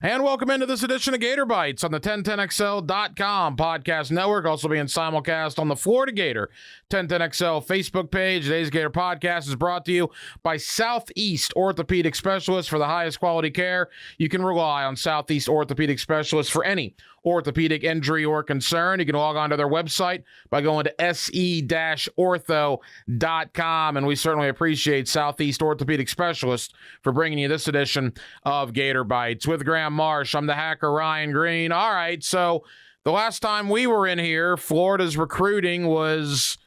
And welcome into this edition of Gator Bytes on the 1010XL.com podcast network, also being simulcast on the Florida Gator 1010XL Facebook page. Today's Gator podcast is brought to you by Southeast Orthopedic Specialists. For the highest quality care, you can rely on Southeast Orthopedic Specialists for any orthopedic injury or concern. You can log on to their website by going to se-ortho.com. And we certainly appreciate Southeast Orthopedic Specialists for bringing you this edition of Gator Bytes. With Graham Marsh, I'm the hacker Ryan Green. All right, so the last time we were in here, Florida's recruiting was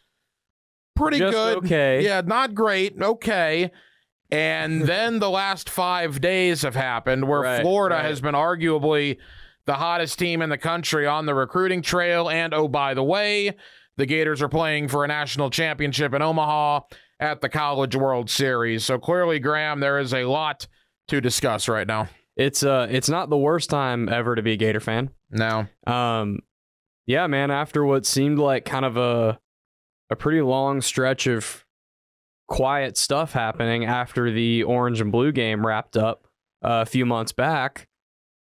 pretty just good. Okay. Yeah, not great. Okay. And then the last 5 days have happened where Florida has been arguably the hottest team in the country on the recruiting trail. And, oh, by the way, the Gators are playing for a national championship in Omaha at the College World Series. So clearly, Graham, there is a lot to discuss right now. It's not the worst time ever to be a Gator fan. No. Yeah, man, after what seemed like kind of a pretty long stretch of quiet stuff happening after the orange and blue game wrapped up a few months back,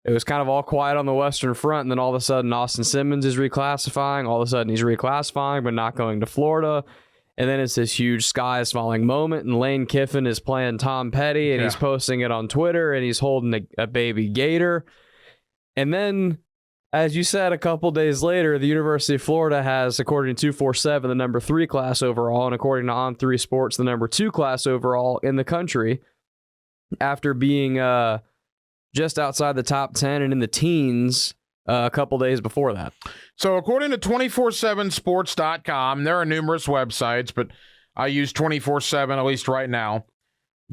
it was kind of all quiet on the Western Front, and then all of a sudden Austin Simmons is reclassifying. All of a sudden he's reclassifying, but not going to Florida. And then it's this huge sky is falling moment, and Lane Kiffin is playing Tom Petty, and he's posting it on Twitter, and he's holding a baby Gator. And then, as you said, a couple days later, the University of Florida has, according to 247, the number 3 class overall, and according to On3 Sports, the number 2 class overall in the country, after being just outside the top 10 and in the teens a couple days before that. So according to 247sports.com, there are numerous websites, but I use 247 at least right now.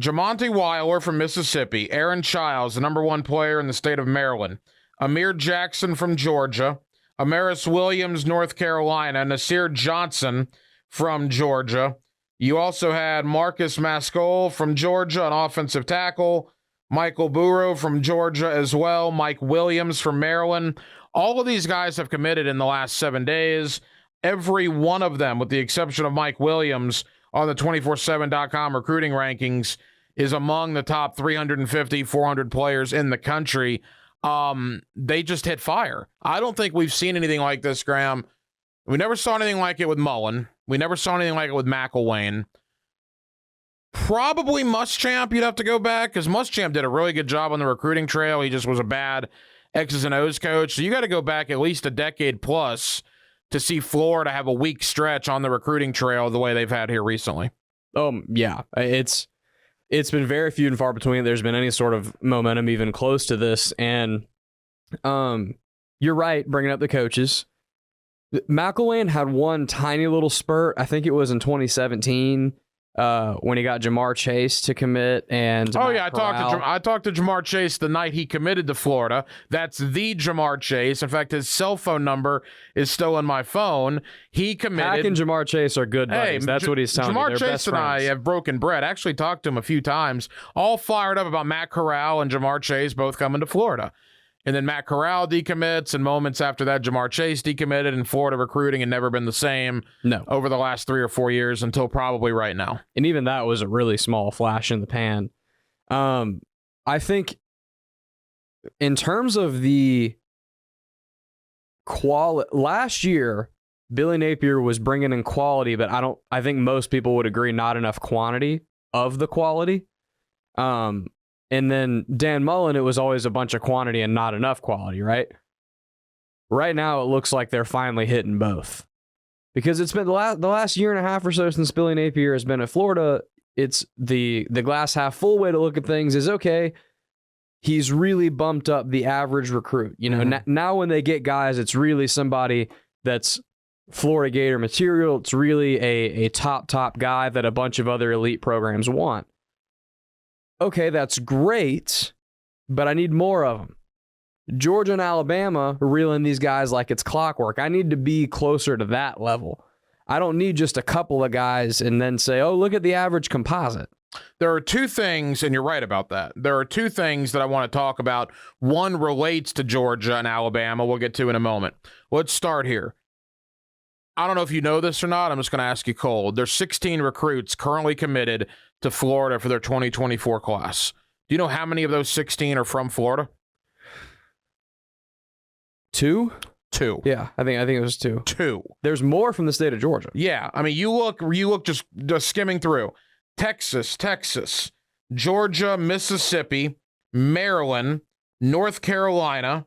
Jamonte Weiler from Mississippi, Aaron Childs, the number 1 player in the state of Maryland, Amir Jackson from Georgia, Amaris Williams, North Carolina, Nasir Johnson from Georgia. You also had Marcus Mascol from Georgia, an offensive tackle, Michael Burrow from Georgia as well, Mike Williams from Maryland. All of these guys have committed in the last 7 days. Every one of them, with the exception of Mike Williams, on the 247.com recruiting rankings, is among the top 350, 400 players in the country. They just hit fire. I don't think we've seen anything like this, Graham. We never saw anything like it with Mullen. We never saw anything like it with McElwain. Probably Muschamp, you'd have to go back, because Muschamp did a really good job on the recruiting trail. He just was a bad X's and O's coach. So you got to go back at least a decade plus to see Florida have a weak stretch on the recruiting trail the way they've had here recently. Yeah. It's been very few and far between. There's been any sort of momentum even close to this. And you're right, bringing up the coaches. McElwain had one tiny little spurt. I think it was in 2017. When he got Jamar Chase to commit, and I talked to Jamar Chase the night he committed to Florida. That's the Jamar Chase. In fact, his cell phone number is still in my phone. He committed. Hack and Jamar Chase are good buddies. That's what he's telling me. Jamar Chase and I have broken bread. Actually talked to him a few times. All fired up about Matt Corral and Jamar Chase both coming to Florida. And then Matt Corral decommits, and moments after that, Jamar Chase decommitted, and Florida recruiting had never been the same over the last 3 or 4 years until probably right now. And even that was a really small flash in the pan. I think in terms of the quality, last year, Billy Napier was bringing in quality, but I think most people would agree not enough quantity of the quality. And then Dan Mullen, it was always a bunch of quantity and not enough quality, right? Right now, it looks like they're finally hitting both. Because it's been the last year and a half or so since Billy Napier has been at Florida, it's the glass half full way to look at things is, okay, he's really bumped up the average recruit. You know, now when they get guys, it's really somebody that's Florida Gator material. It's really a top guy that a bunch of other elite programs want. Okay, that's great, but I need more of them. Georgia and Alabama are reeling these guys like it's clockwork. I need to be closer to that level. I don't need just a couple of guys and then say, oh, look at the average composite. There are two things, and you're right about that. There are two things that I want to talk about. One relates to Georgia and Alabama. We'll get to in a moment. Let's start here. I don't know if you know this or not. I'm just going to ask you cold. There's 16 recruits currently committed to Florida for their 2024 class. Do you know how many of those 16 are from Florida? 2? 2. Yeah, I think it was 2. 2. There's more from the state of Georgia. Yeah, I mean, you look just skimming through. Texas, Georgia, Mississippi, Maryland, North Carolina,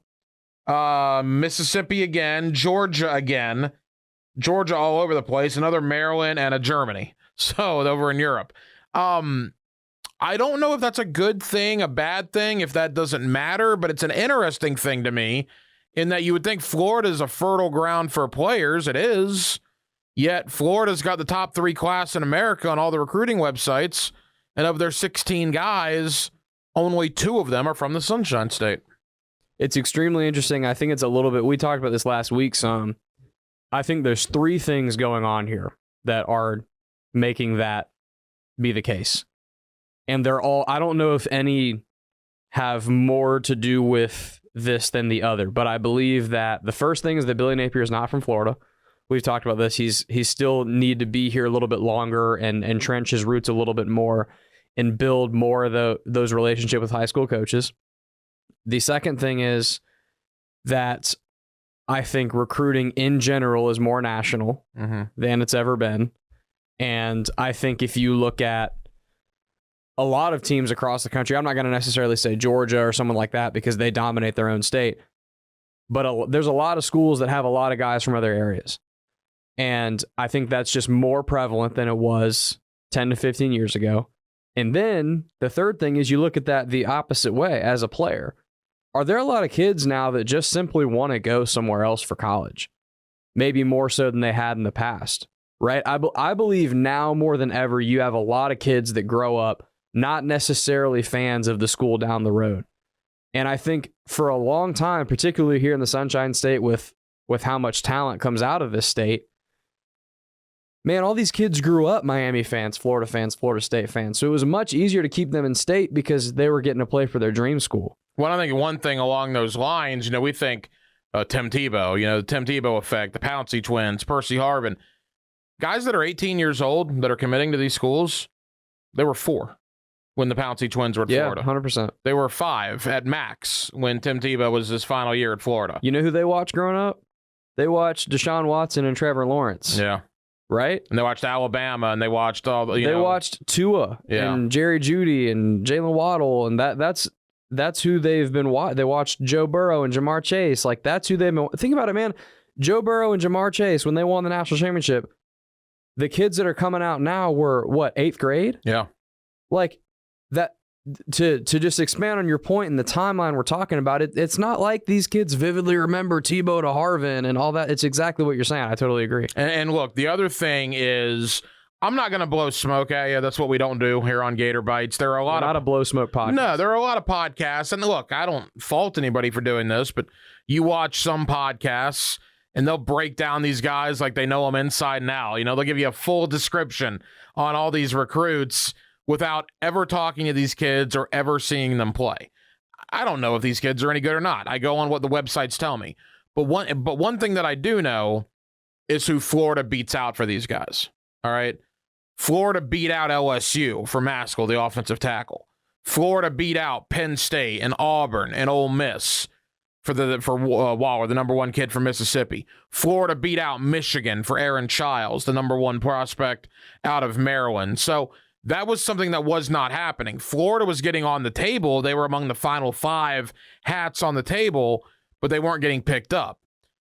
Mississippi again, Georgia again, Georgia all over the place, another Maryland, and a Germany. So over in Europe. I don't know if that's a good thing, a bad thing, if that doesn't matter, but it's an interesting thing to me in that you would think Florida is a fertile ground for players. It is. Yet Florida's got the top 3 class in America on all the recruiting websites. And of their 16 guys, only 2 of them are from the Sunshine State. It's extremely interesting. I think it's a little bit, we talked about this last week some. I think there's 3 things going on here that are making that be the case. And they're all, I don't know if any have more to do with this than the other, but I believe that the first thing is that Billy Napier is not from Florida. We've talked about this. He's still need to be here a little bit longer and entrench his roots a little bit more and build more of those relationships with high school coaches. The second thing is that I think recruiting in general is more national than it's ever been. And I think if you look at a lot of teams across the country, I'm not going to necessarily say Georgia or someone like that because they dominate their own state, but there's a lot of schools that have a lot of guys from other areas. And I think that's just more prevalent than it was 10 to 15 years ago. And then the third thing is you look at that the opposite way as a player. Are there a lot of kids now that just simply want to go somewhere else for college? Maybe more so than they had in the past, right? I believe now more than ever, you have a lot of kids that grow up not necessarily fans of the school down the road. And I think for a long time, particularly here in the Sunshine State with how much talent comes out of this state, man, all these kids grew up Miami fans, Florida State fans. So it was much easier to keep them in state because they were getting to play for their dream school. Well, I think one thing along those lines, we think Tim Tebow, the Tim Tebow Effect, the Pouncey twins, Percy Harvin, guys that are 18 years old that are committing to these schools, they were 4 when the Pouncey twins were at Florida. 100%. They were 5 at max when Tim Tebow was his final year at Florida. You know who they watched growing up? They watched Deshaun Watson and Trevor Lawrence. Yeah. Right? And they watched Alabama, and they watched all They watched Tua and Jerry Jeudy and Jalen Waddle, and that's who they've been watching. They watched Joe Burrow and Jamar Chase. Like, that's who they've been. Think about it, man. Joe Burrow and Jamar Chase, when they won the national championship, the kids that are coming out now were, 8th grade? Yeah. Like, that. To just expand on your point and the timeline we're talking about, it's not like these kids vividly remember Tebow to Harvin and all that. It's exactly what you're saying. I totally agree. And look, the other thing is, I'm not going to blow smoke at you. That's what we don't do here on Gator Bytes. There are not a blow smoke podcast. No, there are a lot of podcasts. And look, I don't fault anybody for doing this, but you watch some podcasts and they'll break down these guys like they know them inside and out. They'll give you a full description on all these recruits without ever talking to these kids or ever seeing them play. I don't know if these kids are any good or not. I go on what the websites tell me. But one thing that I do know is who Florida beats out for these guys. All right? Florida beat out LSU for Maskell, the offensive tackle. Florida beat out Penn State and Auburn and Ole Miss for Waller, the number 1 kid from Mississippi. Florida beat out Michigan for Aaron Childs, the number 1 prospect out of Maryland. So that was something that was not happening. Florida was getting on the table. They were among the final 5 hats on the table, but they weren't getting picked up.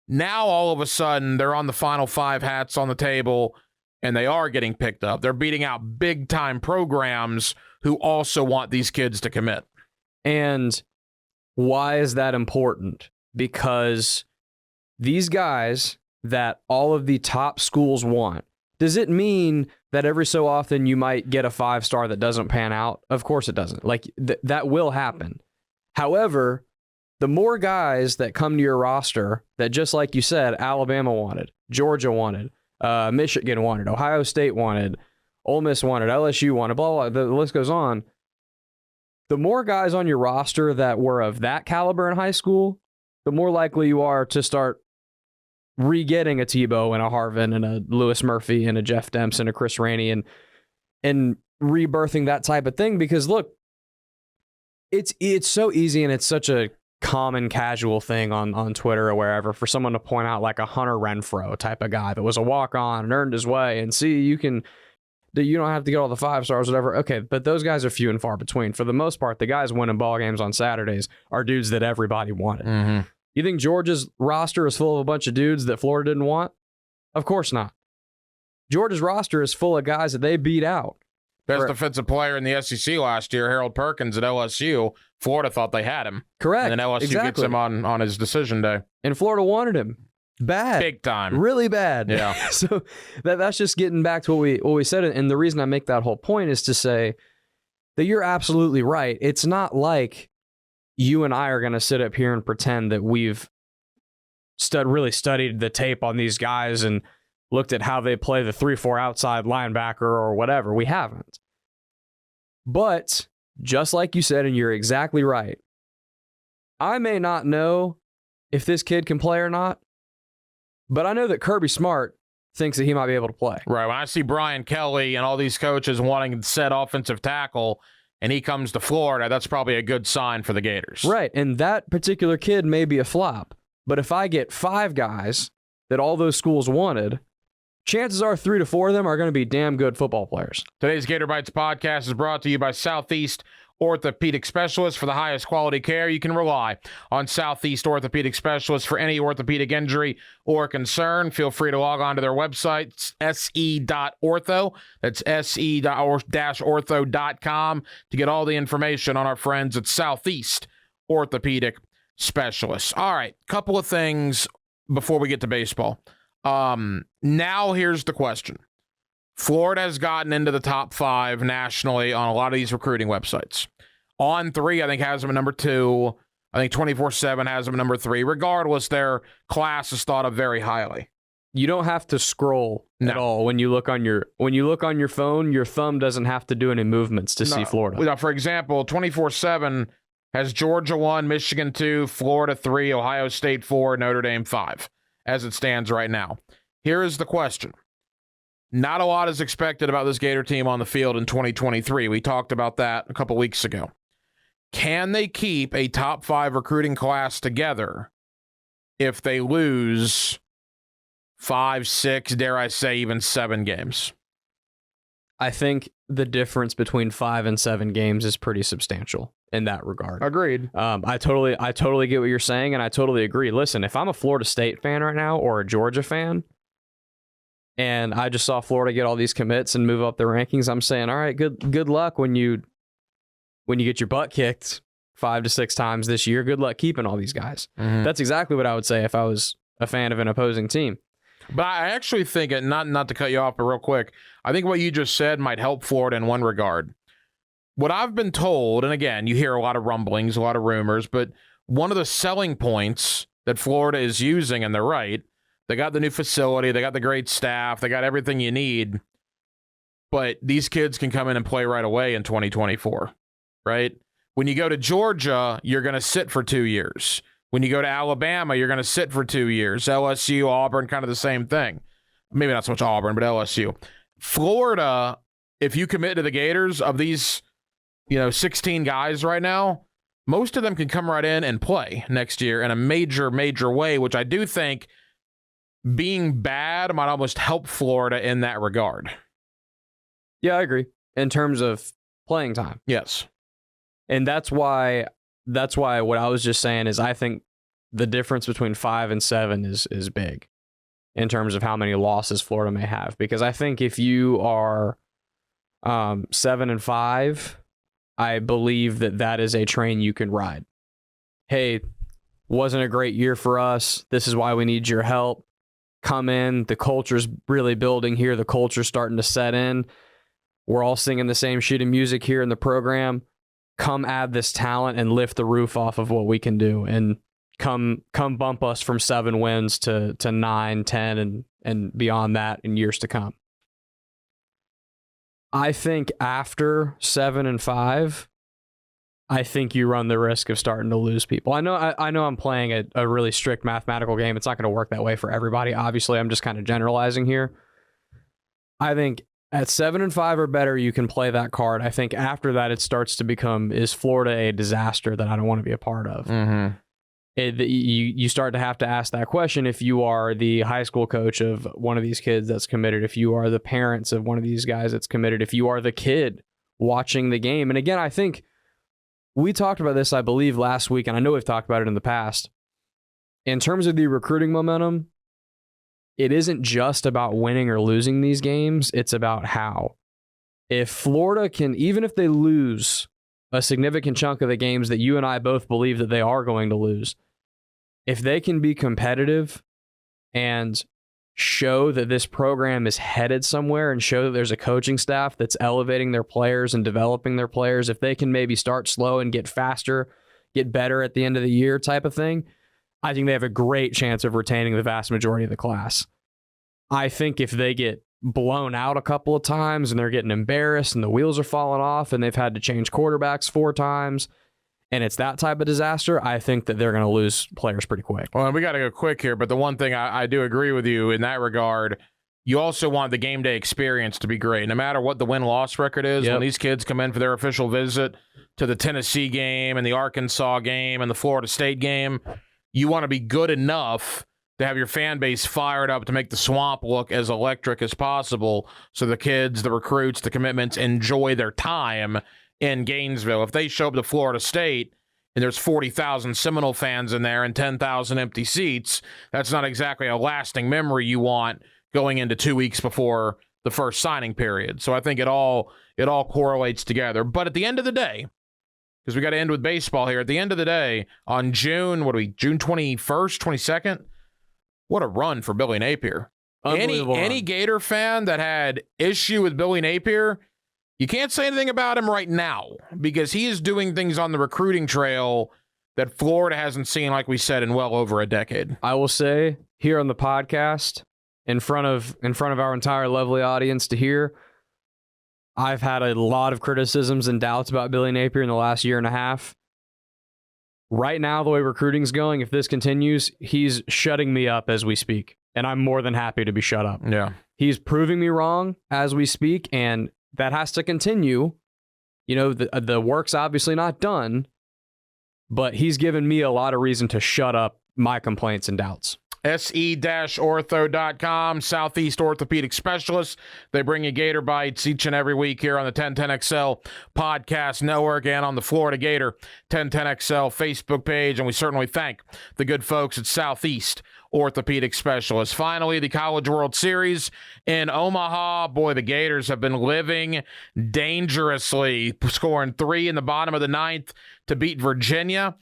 Now, all of a sudden, they're on the final 5 hats on the table, and they are getting picked up. They're beating out big-time programs who also want these kids to commit. And why is that important? Because these guys that all of the top schools want, does it mean that every so often you might get a 5-star that doesn't pan out? Of course it doesn't. Like, that will happen. However, the more guys that come to your roster that, just like you said, Alabama wanted, Georgia wanted, Michigan wanted, Ohio State wanted, Ole Miss wanted, LSU wanted, blah, blah, blah, the list goes on. The more guys on your roster that were of that caliber in high school, the more likely you are to start re-getting a Tebow and a Harvin and a Lewis Murphy and a Jeff Demps and a Chris Rainey and rebirthing that type of thing. Because look, it's so easy and it's such a common casual thing on Twitter or wherever for someone to point out like a Hunter Renfrow type of guy that was a walk-on and earned his way, and see, you don't have to get all the 5 stars, whatever. Okay, but those guys are few and far between. For the most part, the guys winning ball games on Saturdays are dudes that everybody wanted. Mm-hmm. You think Georgia's roster is full of a bunch of dudes that Florida didn't want? Of course not. Georgia's roster is full of guys that they beat out. Best defensive player in the SEC last year, Harold Perkins at LSU. Florida thought they had him. Correct. And then LSU gets him on his decision day. And Florida wanted him. Bad. Big time. Really bad. Yeah. So that's just getting back to what we said. And the reason I make that whole point is to say that you're absolutely right. It's not like you and I are going to sit up here and pretend that we've really studied the tape on these guys and looked at how they play the 3-4 outside linebacker or whatever. We haven't. But just like you said, and you're exactly right, I may not know if this kid can play or not, but I know that Kirby Smart thinks that he might be able to play. Right. When I see Brian Kelly and all these coaches wanting to set offensive tackle and he comes to Florida, that's probably a good sign for the Gators. Right. And that particular kid may be a flop. But if I get 5 guys that all those schools wanted, chances are 3 to 4 of them are going to be damn good football players. Today's Gator Bytes podcast is brought to you by Southeast Orthopedic Specialists. For the highest quality care, you can rely on Southeast Orthopedic Specialists for any orthopedic injury or concern. Feel free to log on to their website, se.ortho. That's se-ortho.com to get all the information on our friends at Southeast Orthopedic Specialists. All right, couple of things before we get to baseball. Now here's the question. Florida has gotten into the top 5 nationally on a lot of these recruiting websites. On3, I think, has them at number 2. I think 24/7 has them at number 3. Regardless, their class is thought of very highly. You don't have to scroll at all when you look on your phone. Your thumb doesn't have to do any movements to see Florida. For example, 24/7 has Georgia 1, Michigan 2, Florida 3, Ohio State 4, Notre Dame 5, as it stands right now. Here is the question. Not a lot is expected about this Gator team on the field in 2023. We talked about that a couple weeks ago. Can they keep a top 5 recruiting class together if they lose 5, 6, dare I say, even 7 games? I think the difference between 5 and 7 games is pretty substantial in that regard. Agreed. I totally get what you're saying, and I totally agree. Listen, if I'm a Florida State fan right now or a Georgia fan, and I just saw Florida get all these commits and move up their rankings, I'm saying, all right, good luck when you get your butt kicked 5 to 6 times this year. Good luck keeping all these guys. Mm-hmm. That's exactly what I would say if I was a fan of an opposing team. But I actually think, not to cut you off, but real quick, I think what you just said might help Florida in one regard. What I've been told, and again, you hear a lot of rumblings, a lot of rumors, but one of the selling points that Florida is using, and they're right, they got the new facility, they got the great staff, they got everything you need, but these kids can come in and play right away in 2024, right? When you go to Georgia, you're going to sit for 2 years. When you go to Alabama, you're going to sit for 2 years. LSU, Auburn, kind of the same thing. Maybe not so much Auburn, but LSU. Florida, if you commit to the Gators, of these 16 guys right now, most of them can come right in and play next year in a major, major way, which I do think being bad might almost help Florida in that regard. Yeah, I agree. In terms of playing time. Yes. And that's why what I was just saying is I think the difference between 5 and 7 is big in terms of how many losses Florida may have. Because I think if you are 7 and 5, I believe that is a train you can ride. Hey, wasn't a great year for us. This is why we need your help. Come in. The culture's really building here. The culture's starting to set in. We're all singing the same sheet of music here in the program. Come add this talent and lift the roof off of what we can do, and come bump us from 7 wins to 9, 10, and beyond that in years to come. I think after 7 and 5, I think you run the risk of starting to lose people. I know I'm playing a really strict mathematical game. It's not going to work that way for everybody. Obviously, I'm just kind of generalizing here. I think at 7 and 5 or better, you can play that card. I think after that, it starts to become, is Florida a disaster that I don't want to be a part of? Mm-hmm. you start to have to ask that question if you are the high school coach of one of these kids that's committed, if you are the parents of one of these guys that's committed, if you are the kid watching the game. And again, I think we talked about this, I believe, last week, and I know we've talked about it in the past. In terms of the recruiting momentum, it isn't just about winning or losing these games, it's about how. If Florida can, even if they lose a significant chunk of the games that you and I both believe that they are going to lose, if they can be competitive and show that this program is headed somewhere and show that there's a coaching staff that's elevating their players and developing their players, if they can maybe start slow and get faster, get better at the end of the year type of thing, I think they have a great chance of retaining the vast majority of the class. I think if they get blown out a couple of times and they're getting embarrassed and the wheels are falling off and they've had to change quarterbacks 4 times and it's that type of disaster, I think that they're going to lose players pretty quick. Well, we got to go quick here, but the one thing I do agree with you in that regard, you also want the game day experience to be great. No matter what the win-loss record is, when these kids come in for their official visit to the Tennessee game and the Arkansas game and the Florida State game, you want to be good enough to have your fan base fired up to make the Swamp look as electric as possible so the kids, the recruits, the commitments enjoy their time in Gainesville. If they show up to Florida State and there's 40,000 Seminole fans in there and 10,000 empty seats, that's not exactly a lasting memory you want going into 2 weeks before the first signing period. So I think it all correlates together. But at the end of the day, because we got to end with baseball here, at the end of the day, on June 21st, 22nd, what a run for Billy Napier. Any Gator fan that had issue with Billy Napier, you can't say anything about him right now because he is doing things on the recruiting trail that Florida hasn't seen, like we said, in well over a decade. I will say here on the podcast, in front of our entire lovely audience to hear, I've had a lot of criticisms and doubts about Billy Napier in the last year and a half. Right now, the way recruiting's going, if this continues, he's shutting me up as we speak, and I'm more than happy to be shut up. Yeah. He's proving me wrong as we speak, and that has to continue. You know, the work's obviously not done, but he's given me a lot of reason to shut up my complaints and doubts. se-ortho.com, Southeast Orthopedic Specialists. They bring you Gator Bytes each and every week here on the 1010XL Podcast Network and on the Florida Gator 1010XL Facebook page. And we certainly thank the good folks at Southeast Orthopedic Specialists. Finally, the College World Series in Omaha. Boy, the Gators have been living dangerously, scoring 3 in the bottom of the 9th to beat Virginia,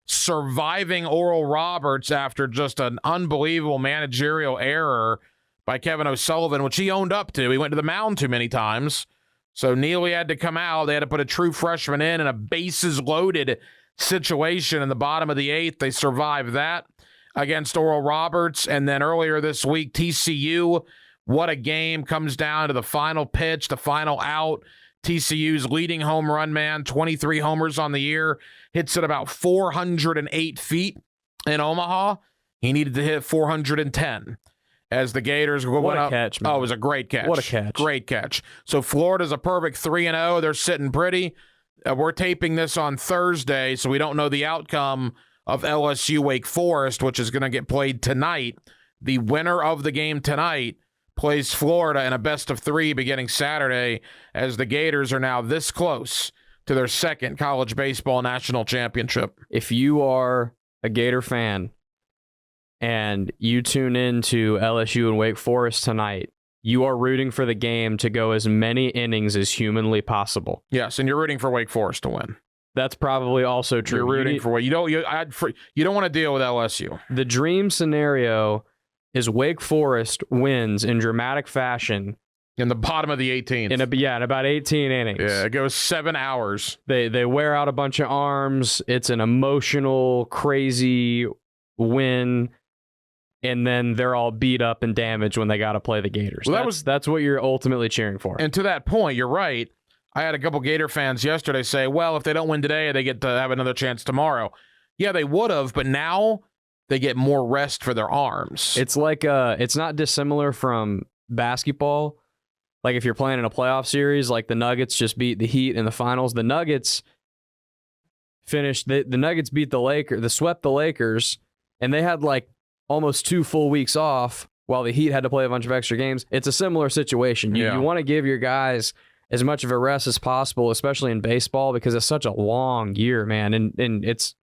surviving Oral Roberts after just an unbelievable managerial error by Kevin O'Sullivan, which he owned up to. He went to the mound too many times. So Neely had to come out. They had to put a true freshman in a bases-loaded situation in the bottom of the 8th. They survived that against Oral Roberts. And then earlier this week, TCU, what a game, comes down to the final pitch, the final out. TCU's leading home run man, 23 homers on the year, hits at about 408 feet in Omaha. He needed to hit 410 as the Gators went What a up. catch, man. Oh, it was a great catch. What a catch. Great catch. So Florida's a perfect 3-0. They're sitting pretty. We're taping this on Thursday, so we don't know the outcome of LSU Wake Forest, which is going to get played tonight. The winner of the game tonight plays Florida in a best-of-3 beginning Saturday, as the Gators are now this close to their second college baseball national championship. If you are a Gator fan and you tune in to LSU and Wake Forest tonight, you are rooting for the game to go as many innings as humanly possible. Yes, and you're rooting for Wake Forest to win. That's probably also true. You're rooting for what you don't want to deal with LSU. The dream scenario is Wake Forest wins in dramatic fashion in the bottom of the 18th. In about 18 innings. Yeah, it goes 7 hours. They wear out a bunch of arms. It's an emotional, crazy win, and then they're all beat up and damaged when they got to play the Gators. Well, that's what you're ultimately cheering for. And to that point, you're right. I had a couple Gator fans yesterday say, well, if they don't win today, they get to have another chance tomorrow. Yeah, they would have, but now they get more rest for their arms. It's like it's not dissimilar from basketball. Like if you're playing in a playoff series, like the Nuggets just beat the Heat in the finals. The Nuggets finished. The Nuggets beat the swept the Lakers, and they had like almost 2 full weeks off while the Heat had to play a bunch of extra games. It's a similar situation. You want to give your guys as much of a rest as possible, especially in baseball, because it's such a long year, man. And it's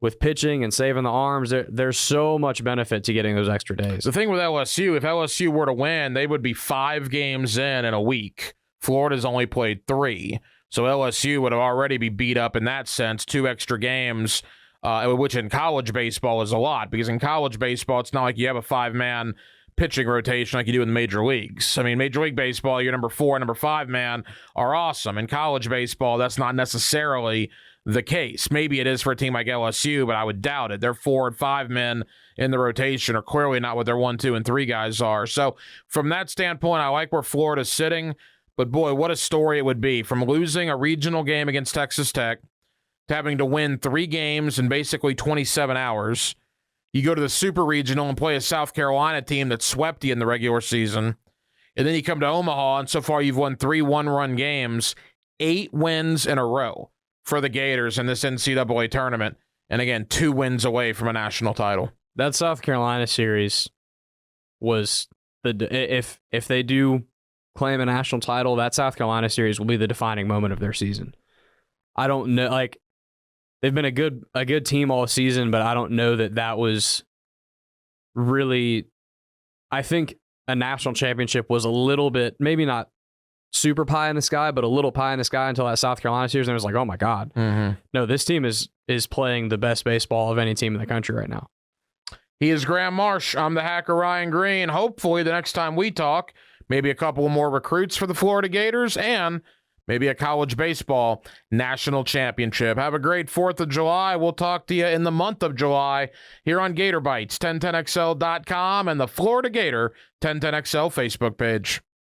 with pitching and saving the arms, there's so much benefit to getting those extra days. The thing with LSU, if LSU were to win, they would be 5 games in a week. Florida's only played 3. So LSU would already be beat up in that sense, 2 extra games, which in college baseball is a lot, because in college baseball, it's not like you have a 5-man pitching rotation like you do in the major leagues. I mean, Major League Baseball, your number 4 and number 5 man are awesome. In college baseball, that's not necessarily the case. Maybe it is for a team like LSU, but I would doubt it. Their 4 and 5 men in the rotation are clearly not what their 1, 2, and 3 guys are. So from that standpoint, I like where Florida's sitting. But boy, what a story it would be from losing a regional game against Texas Tech to having to win 3 games in basically 27 hours. You go to the Super Regional and play a South Carolina team that swept you in the regular season. And then you come to Omaha, and so far you've won 3 one-run games, 8 wins in a row for the Gators in this NCAA tournament. And again, 2 wins away from a national title. That South Carolina series was if they do claim a national title, that South Carolina series will be the defining moment of their season. I don't know, like, they've been a good team all season, but I don't know that was really, I think a national championship was a little bit, maybe not super pie in the sky, but a little pie in the sky until that South Carolina series, and it was like, oh my God. No, this team is playing the best baseball of any team in the country right now. He is Graham Marsh. I'm the hacker Ryan Green. Hopefully the next time we talk, maybe a couple more recruits for the Florida Gators and maybe a college baseball national championship. Have a great 4th of July. We'll talk to you in the month of July here on Gator Bytes, 1010XL.com and the Florida Gator 1010XL Facebook page.